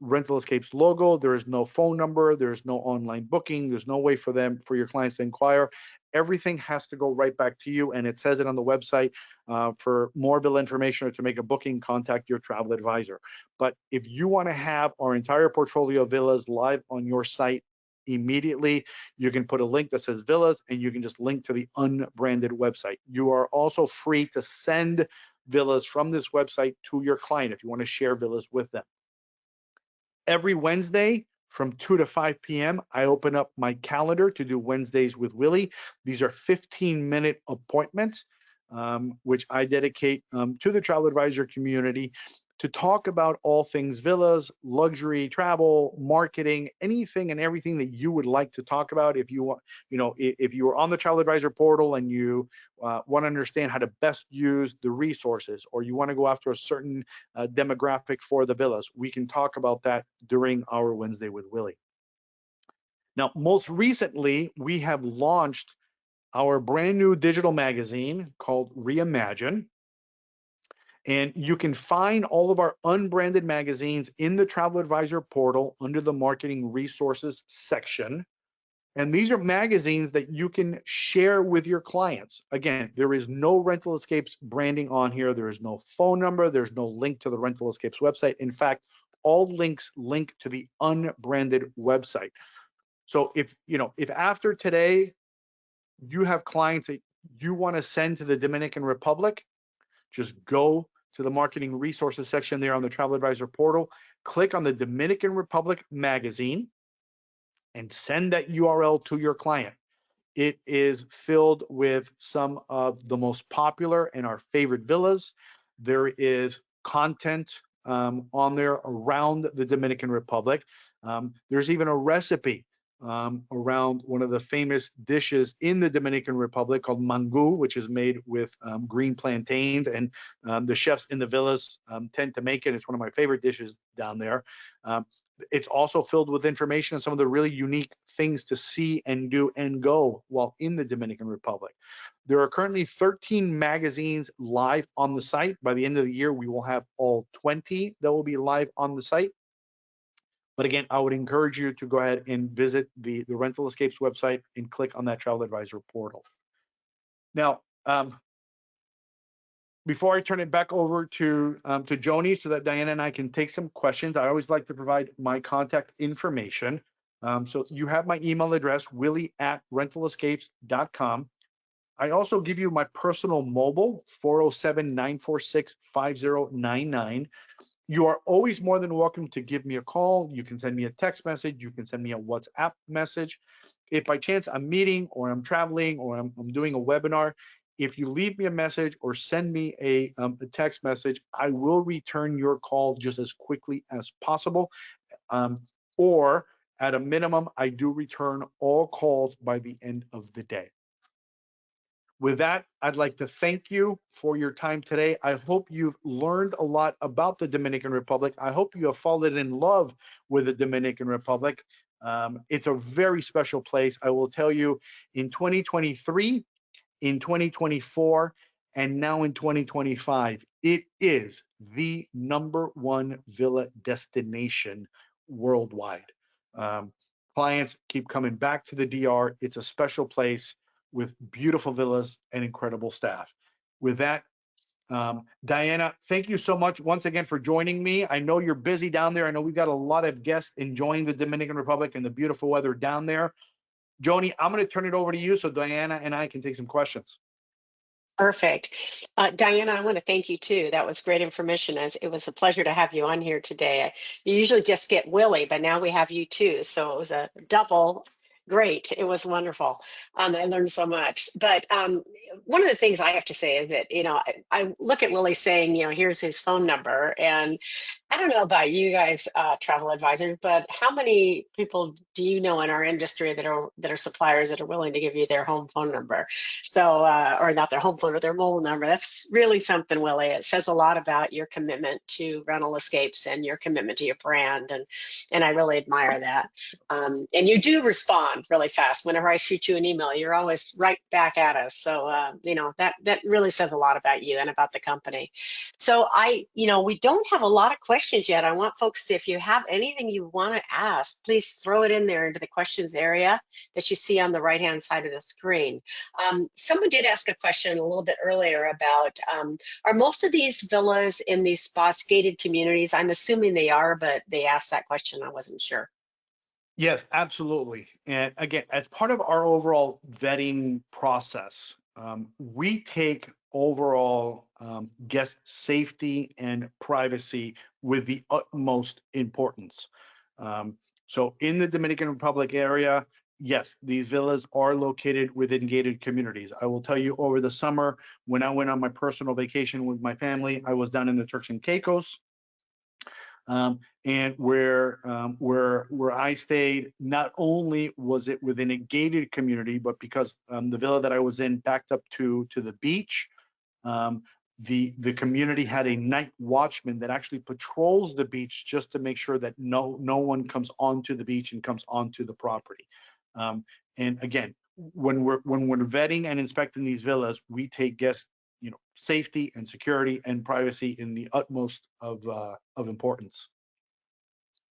Rental Escapes logo. There is no phone number. There is no online booking. There's no way for your clients to inquire. Everything has to go right back to you, and it says it on the website. For more villa information or to make a booking, contact your travel advisor. But if you want to have our entire portfolio of villas live on your site immediately, you can put a link that says villas and you can just link to the unbranded website. You are also free to send villas from this website to your client if you want to share villas with them. Every Wednesday from 2 to 5 p.m., I open up my calendar to do Wednesdays with Willie. These are 15-minute appointments, which I dedicate to the travel advisor community to talk about all things villas, luxury, travel, marketing, anything and everything that you would like to talk about. If you want, if you are on the travel advisor portal and you want to understand how to best use the resources, or you want to go after a certain demographic for the villas, we can talk about that during our Wednesday with Willie. Now, most recently, we have launched our brand new digital magazine called Reimagine. And you can find all of our unbranded magazines in the Travel Advisor portal under the Marketing Resources section. And these are magazines that you can share with your clients. Again, there is no Rental Escapes branding on here. There is no phone number. There's no link to the Rental Escapes website. In fact, all links link to the unbranded website. So if after today you have clients that you want to send to the Dominican Republic, just go to the Marketing Resources section there on the Travel Advisor portal, click on the Dominican Republic magazine, and send that URL to your client. It is filled with some of the most popular and our favorite villas. There is content on there around the Dominican Republic. There's even a recipe around one of the famous dishes in the Dominican Republic called mango, which is made with green plantains, and the chefs in the villas tend to make it. It's one of my favorite dishes down there. It's also filled with information on some of the really unique things to see and do and go while in the Dominican Republic. There are currently 13 magazines live on the site. By the end of the year, we will have all 20 that will be live on the site. But again, I would encourage you to go ahead and visit the Rental Escapes website and click on that Travel Advisor portal. Now, before I turn it back over to Joni so that Diana and I can take some questions, I always like to provide my contact information. So you have my email address, willie@rentalescapes.com. I also give you my personal mobile, 407-946-5099. You are always more than welcome to give me a call. You can send me a text message. You can send me a WhatsApp message. If by chance I'm meeting or I'm traveling or I'm doing a webinar, If you leave me a message or send me a text message, I will return your call just as quickly as possible. Um, or at a minimum, I do return all calls by the end of the day. With that, I'd like to thank you for your time today. I hope you've learned a lot about the Dominican Republic. I hope you have fallen in love with the Dominican Republic. It's a very special place. I will tell you, in 2023, in 2024, and now in 2025, it is the #1 villa destination worldwide. Um, Clients keep coming back to the DR. It's a special place with beautiful villas and incredible staff. With that, Diana, thank you so much once again for joining me. I know you're busy down there. I know we've got a lot of guests enjoying the Dominican Republic and the beautiful weather down there. Joni, I'm going to turn it over to you so Diana and I can take some questions. Perfect. Diana, I want to thank you too. That was great information. It was a pleasure to have you on here today. You usually just get Willie, but now we have you too. So it was a double great. It was wonderful. I learned so much. But one of the things I have to say is that, I look at Willie saying, here's his phone number. And I don't know about you guys, travel advisors, but how many people do you know in our industry that are suppliers that are willing to give you their home phone number? So, or not their home phone or their mobile number. That's really something, Willie. It says a lot about your commitment to rental escapes and your commitment to your brand, and I really admire that. And you do respond really fast. Whenever I shoot you an email, you're always right back at us. So, that really says a lot about you and about the company. So we don't have a lot of questions yet. I want folks to, if you have anything you want to ask, please throw it in there into the questions area that you see on the right-hand side of the screen. Someone did ask a question a little bit earlier about, are most of these villas in these spots gated communities? I'm assuming they are, but they asked that question. I wasn't sure. Yes, absolutely. And again, as part of our overall vetting process, we take overall guest safety and privacy with the utmost importance. So in the Dominican Republic area, yes, these villas are located within gated communities. I will tell you, over the summer, when I went on my personal vacation with my family, I was down in the Turks and Caicos. And where I stayed, not only was it within a gated community, but because the villa that I was in backed up to the beach, the community had a night watchman that actually patrols the beach just to make sure that no one comes onto the beach and comes onto the property. And again, when we're vetting and inspecting these villas, we take guest safety and security and privacy in the utmost of importance.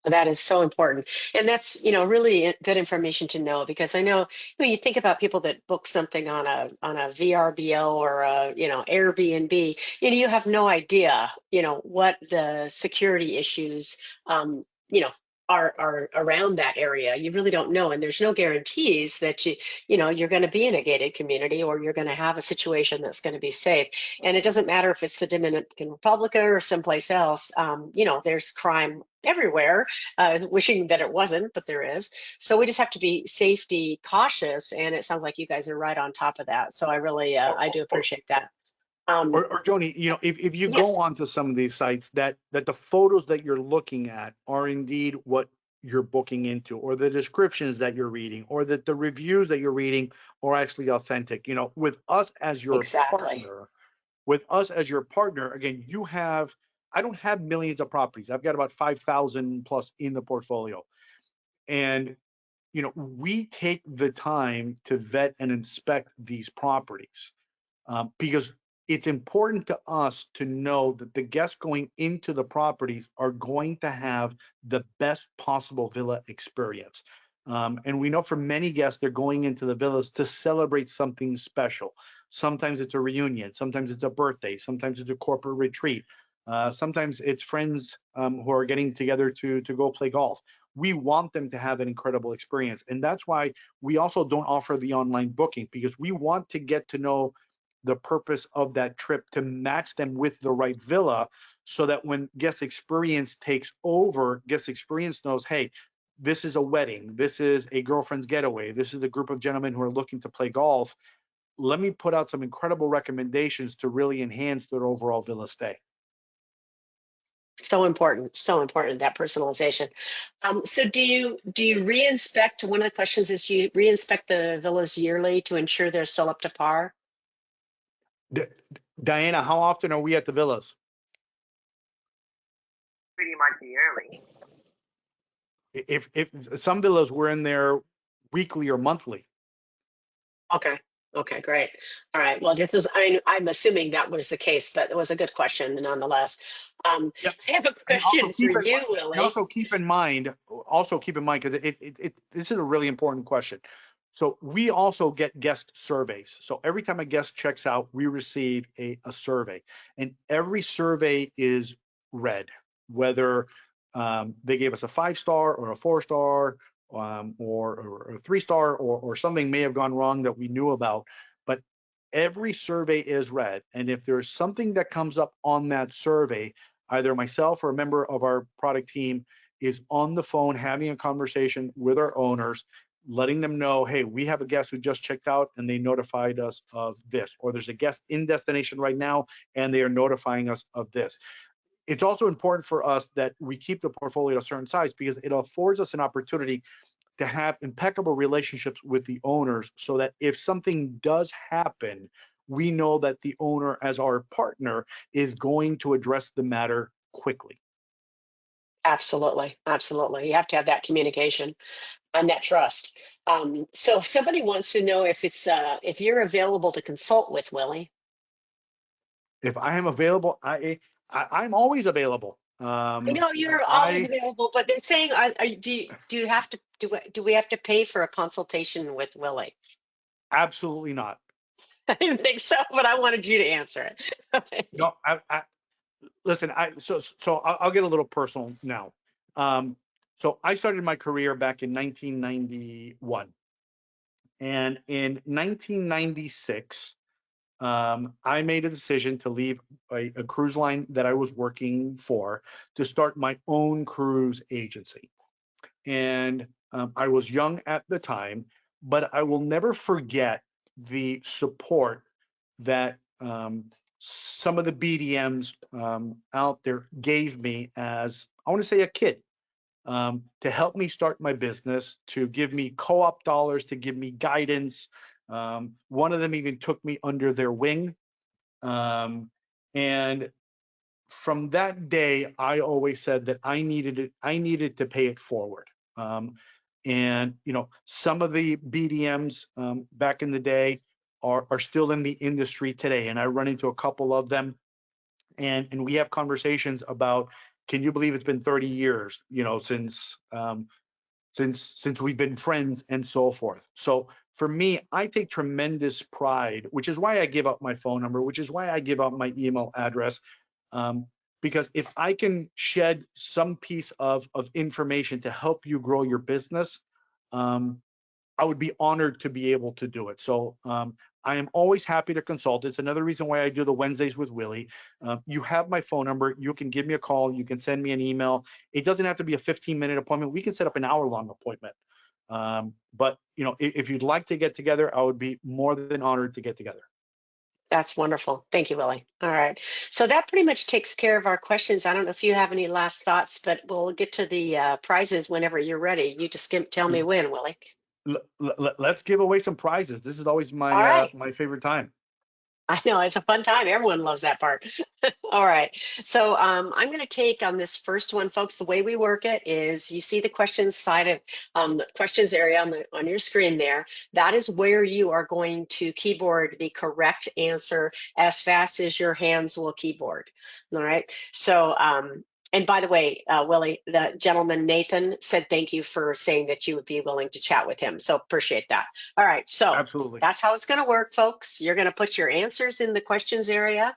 That is so important. And that's, really good information to know, because I know when you think about people that book something on a VRBO or a, Airbnb, you have no idea, what the security issues, you know, are around that area. You really don't know. And there's no guarantees that you're going to be in a gated community or you're going to have a situation that's going to be safe. And it doesn't matter if it's the Dominican Republic or someplace else, there's crime everywhere, wishing that it wasn't, but there is. So we just have to be safety cautious, and it sounds like you guys are right on top of that. So I really, I do appreciate that. Or Joni, if you go Yes, onto some of these sites, that the photos that you're looking at are indeed what you're booking into, or the descriptions that you're reading, or that the reviews that you're reading are actually authentic. With us as your exactly. partner, again, I don't have millions of properties. I've got about 5,000 plus in the portfolio. And, we take the time to vet and inspect these properties, because it's important to us to know that the guests going into the properties are going to have the best possible villa experience. And we know for many guests, they're going into the villas to celebrate something special. Sometimes it's a reunion, sometimes it's a birthday, sometimes it's a corporate retreat, sometimes it's friends who are getting together to go play golf. We want them to have an incredible experience. And that's why we also don't offer the online booking, because we want to get to know the purpose of that trip to match them with the right villa, so that when guest experience takes over, guest experience knows, hey, this is a wedding, this is a girlfriend's getaway, this is a group of gentlemen who are looking to play golf. let me put out some incredible recommendations to really enhance their overall villa stay. So important that personalization. So do you re-inspect? One of the questions is, do you re-inspect the villas yearly to ensure they're still up to par? D- Diana, how often are we at the villas? Pretty much yearly. If some villas were in there weekly or monthly. Okay. Okay, great. All right. Well, this is, I'm assuming that was the case, but it was a good question nonetheless. Yep. I have a And also question for keep in you, and Willie. also keep in mind, because this is a really important question. So we also get guest surveys. So every time a guest checks out, we receive a survey, and every survey is read, whether they gave us a 5-star or a 4-star, or a 3-star, or something may have gone wrong that we knew about. But every survey is read, and if there's something that comes up on that survey, either myself or a member of our product team is on the phone having a conversation with our owners, letting them know, hey, we have a guest who just checked out and they notified us of this, or there's a guest in destination right now and they are notifying us of this. It's also important for us that we keep the portfolio a certain size, because it affords us an opportunity to have impeccable relationships with the owners, so that if something does happen, we know that the owner, as our partner, is going to address the matter quickly. Absolutely. Absolutely. You have to have that communication and that trust. So if somebody wants to know if you're available to consult with Willie. If I am available, I'm always available. I know you're always I available, but they're saying, do you have to do we have to pay for a consultation with Willie? absolutely not. I didn't think so, but I wanted you to answer it. No, listen. I'll get a little personal now. Um, so I started my career back in 1991, and in 1996. I made a decision to leave a cruise line that I was working for to start my own cruise agency. And I was young at the time, but I will never forget the support that some of the BDMs out there gave me as, I want to say, a kid, to help me start my business, to give me co-op dollars, to give me guidance. One of them even took me under their wing. And from that day, I always said that I needed it. I needed to pay it forward. And some of the BDMs back in the day are still in the industry today, and I run into a couple of them, and we have conversations about, can you believe it's been 30 years, since we've been friends and so forth. So for me, I take tremendous pride, which is why I give up my phone number, which is why I give up my email address. Because if I can shed some piece of information to help you grow your business, I would be honored to be able to do it. So I am always happy to consult. It's another reason why I do the Wednesdays with Willie. You have my phone number. You can give me a call. You can send me an email. It doesn't have to be a 15-minute appointment. We can set up an hour-long appointment. But if you'd like to get together, I would be more than honored to get together. That's wonderful. Thank you, Willie. All right. So that pretty much takes care of our questions. I don't know if you have any last thoughts, but we'll get to the prizes whenever you're ready. You just tell me when, Willie. Let's give away some prizes. This is always All my right. my favorite time. I know it's a fun time. Everyone loves that part. All right. So I'm going to take on this first one, folks. The way we work it is you see the questions side of the questions area on your screen there. That is where you are going to keyboard the correct answer as fast as your hands will keyboard. All right. So and by the way, Willie, the gentleman Nathan said thank you for saying that you would be willing to chat with him. So appreciate that. All right. So Absolutely. that's how it's going to work, folks. You're going to put your answers in the questions area.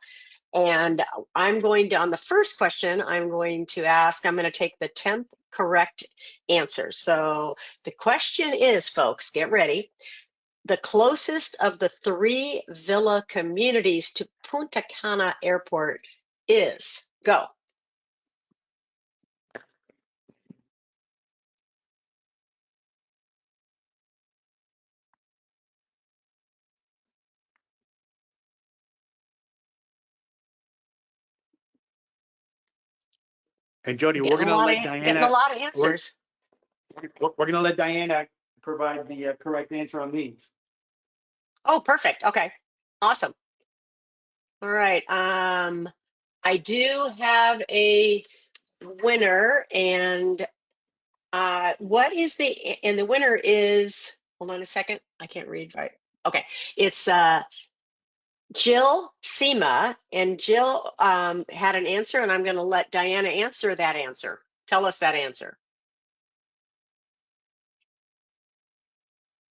And I'm going to, on the first question, I'm going to take the 10th correct answer. So the question is, folks, get ready. The closest of the 3 villa communities to Punta Cana Airport is, go. And Jody, we're Getting going to let getting a Diana, lot of we're, answers. we're going to let Diana provide the correct answer on these. Oh, perfect. Okay. Awesome. All right. I do have a winner, and what is the winner is, hold on a second. I can't read right. Okay. It's Jill Sema, and Jill had an answer, and I'm going to let Diana answer that answer. Tell us that answer.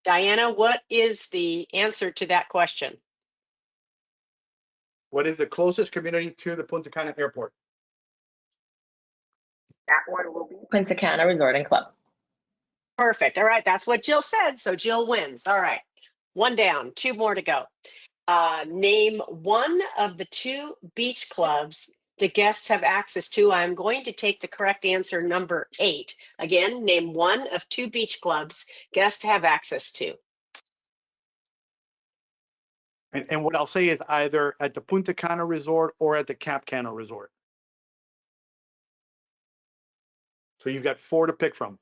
Diana, what is the answer to that question? What is the closest community to the Punta Cana airport? That one will be Punta Cana Resort and Club. Perfect. All right, that's what Jill said. So Jill wins. All right, one down, two more to go. Name one of the two beach clubs the guests have access to. I'm going to take the correct answer, number 8. Again, name one of two beach clubs guests have access to. And what I'll say is either at the Punta Cana Resort or at the Cap Cana Resort. So you've got 4 to pick from.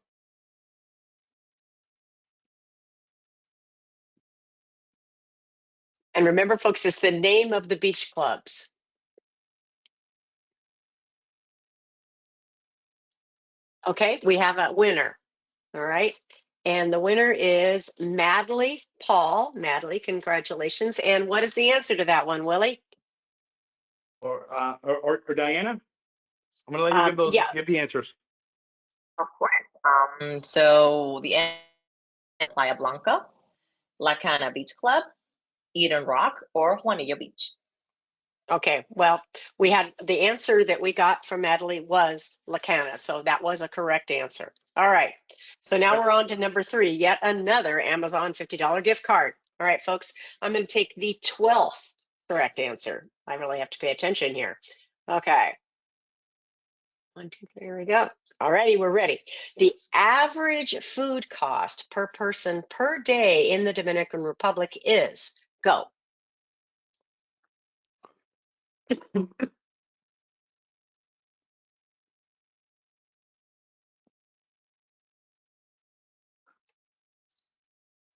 And remember, folks, it's the name of the beach clubs. Okay, we have a winner. All right. And the winner is Madley Paul. Madley, congratulations. And what is the answer to that one, Willie? Or Diana? I'm going to let you Yeah. give the answers. Of course. So the Playa Blanca, La Cana Beach Club, Eden Rock, or Juanillo Beach. Okay, well, we had the answer that we got from Madeline was La Cana, so that was a correct answer. All right, so now we're on to number 3, yet another Amazon $50 gift card. All right, folks, I'm going to take the 12th correct answer. I really have to pay attention here. Okay. 1, 2, 3, here we go. All righty, we're ready. The average food cost per person per day in the Dominican Republic is, go.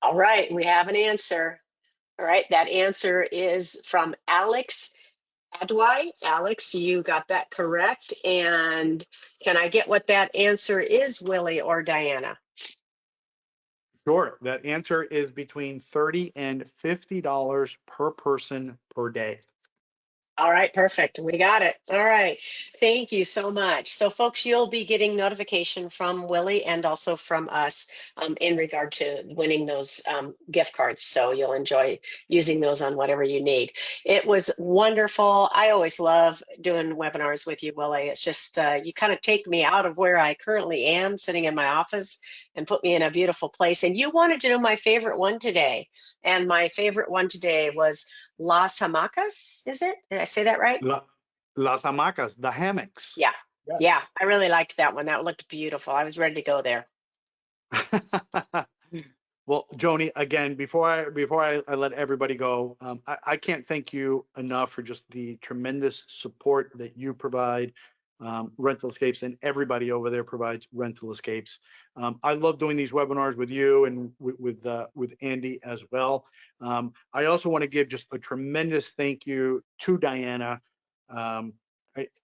All right, we have an answer. All right, that answer is from Alex Adwai. Alex, you got that correct. And can I get what that answer is, Willie or Diana? Sure. That answer is between $30 and $50 per person per day. All right, perfect. We got it. All right. Thank you so much. So, folks, you'll be getting notification from Willie and also from us in regard to winning those gift cards. So you'll enjoy using those on whatever you need. It was wonderful. I always love doing webinars with you, Willie. It's just you kind of take me out of where I currently am, sitting in my office, and put me in a beautiful place. And you wanted to know my favorite one today. And my favorite one today was Las Hamacas, is it? Did I say that right? Las hamacas, the hammocks. Yeah. Yes. Yeah, I really liked that one. That looked beautiful. I was ready to go there. Well, Joni, again, before I let everybody go, I can't thank you enough for just the tremendous support that you provide. Rental Escapes and everybody over there provides Rental Escapes. I love doing these webinars with you and with Andy as well. I also want to give just a tremendous thank you to Diana.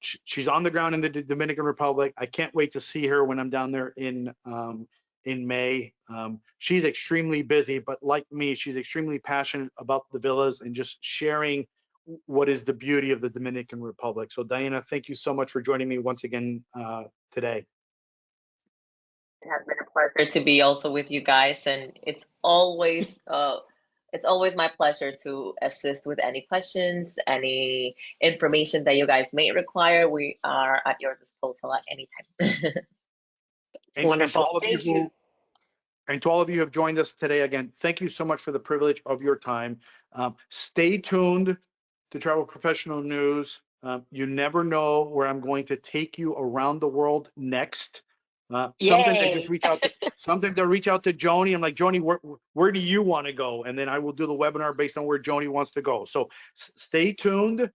She's on the ground in the Dominican Republic. I can't wait to see her when I'm down there in May. She's extremely busy, but like me, she's extremely passionate about the villas and just sharing what is the beauty of the Dominican Republic. So Diana, thank you so much for joining me once again today. It has been a pleasure to be also with you guys, and it's always my pleasure to assist with any questions, any information that you guys may require. We are at your disposal at any time. Wonderful. Thank you. And to all of you who have joined us today, again, thank you so much for the privilege of your time. Stay tuned to Travel Professional News. You never know where I'm going to take you around the world next. Sometimes I just reach out to Joni. I'm like, Joni, where do you want to go? And then I will do the webinar based on where Joni wants to go. So stay tuned.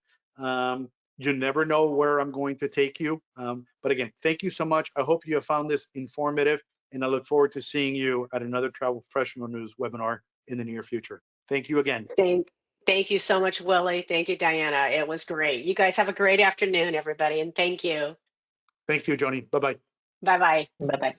You never know where I'm going to take you. But again, thank you so much. I hope you have found this informative, and I look forward to seeing you at another Travel Professional News webinar in the near future. Thank you again. Thank you so much, Willie. Thank you, Diana. It was great. You guys have a great afternoon, everybody, and thank you. Thank you, Joni. Bye-bye. Bye bye. Bye bye.